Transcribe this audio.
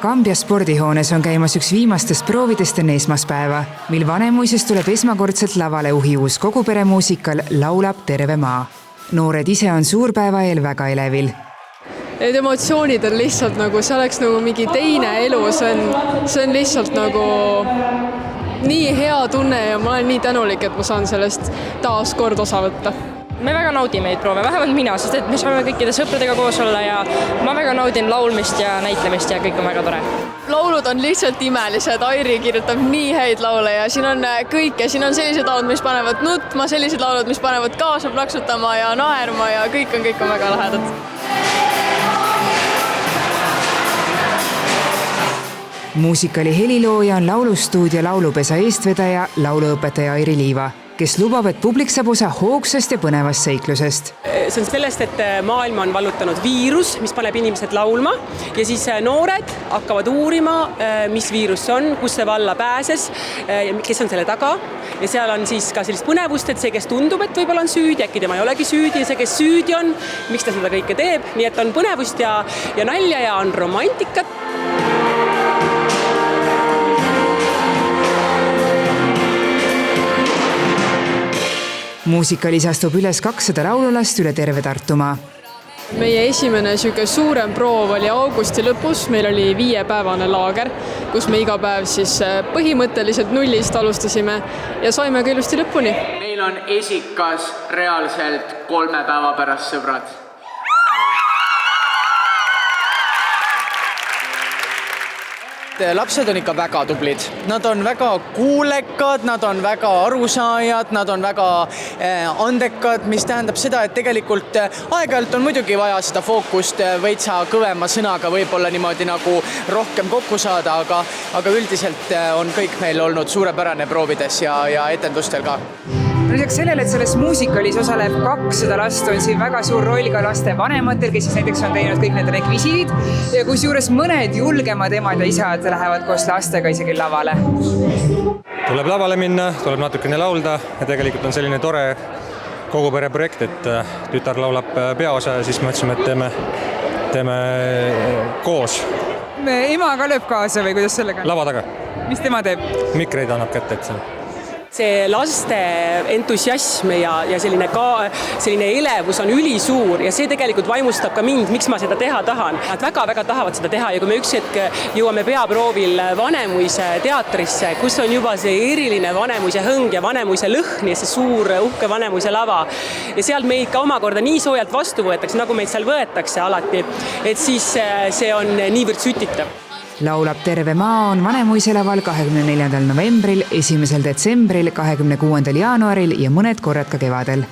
Kambja spordihoones on käimas üks viimastest proovidest enne esmaspäeva, mil Vanemuises tuleb esmakordselt lavale uhiuus koguperemuusikal Laulab terve maa. Noored ise on suurpäeva eel väga elevil. Need emotsioonid on lihtsalt nagu, see oleks nagu mingi teine elu, see on lihtsalt nagu nii hea tunne ja ma olen nii tänulik, et ma saan sellest taas kord osa võtta. Me väga naudime neid proove, vähemalt mina, sest et me saame kõikide sõpradega koos olla ja ma väga naudin laulmist ja näitlemist ja kõik on väga tore. Laulud on lihtsalt imelised, Airi kirjutab nii häid laule ja siin on kõike, siin on sellised laulud, mis panevad nutma, sellised laulud, mis panevad kaasa plaksutama ja naerma ja kõik on väga lahedad. Muusikali helilooja on laulustuudio laulupesa eestvedaja, lauluõpetaja Airi Liiva, kes lubab, et publik saab osa hoogsast ja põnevast seiklusest. See on sellest, et maailma on vallutanud viirus, mis paneb inimesed laulma ja siis noored hakkavad uurima, mis viirus on, kus see valla pääses, kes on selle taga ja seal on siis ka sellist põnevust, et see, kes tundub, et võib-olla on süüdi, äkki tema ei olegi süüdi ja see, kes süüdi on, miks ta seda kõike teeb, nii et on põnevust ja nalja ja on romantikat. Muusikalis astub üles 200 laululast üle terve Tartumaa. Meie esimene suurem proov oli augusti lõpus, meil oli 5-päevane laager, kus me iga päev siis põhimõtteliselt nullist alustasime ja saime ka ilusti lõpuni. Meil on esikas reaalselt 3 päeva pärast, sõbrad. Lapsed on ikka väga tublid. Nad on väga kuulekad, nad on väga arusaajad, nad on väga andekad, mis tähendab seda, et tegelikult aeg-ajalt on muidugi vaja seda fookust veitsa kõvema sõnaga võib-olla niimoodi nagu rohkem kokku saada, aga üldiselt on kõik meil olnud suurepärane proovides ja etendustel ka. Lisaks sellele, et selles muusikalis osaleb 200 last, on siin väga suur roll ka laste vanematel, kes siis näiteks on teinud kõik need rekvisiidid ja kus juures mõned julgemad emad ja isad lähevad koos lastega isegi lavale. Tuleb lavale minna, tuleb natukene laulda ja tegelikult on selline tore kogupere projekt, et tütar laulab peaosa ja siis mõtlesime, et teeme koos. Ema ka lööb kaasa või kuidas sellega? Lava taga. Mis tema teeb? Mikreid annab kätte, et see. See laste entusiasm ja selline elevus on ülisuur ja see tegelikult vaimustab ka mind, miks ma seda teha tahan. Nad väga tahavad seda teha ja kui me üks hetk jõuame peaproovil Vanemuise teatrisse, kus on juba see eriline Vanemuise hõng ja Vanemuise lõhn ja see suur uhke Vanemuise lava ja sealt meid ka omakorda nii soojalt vastu võetakse, nagu meid seal võetakse alati, et siis see on niivõrd sütitav. Laulab terve maa on Vanemuise laval 24. novembril, 1. detsembril, 26. jaanuaril ja mõned korrad ka kevadel.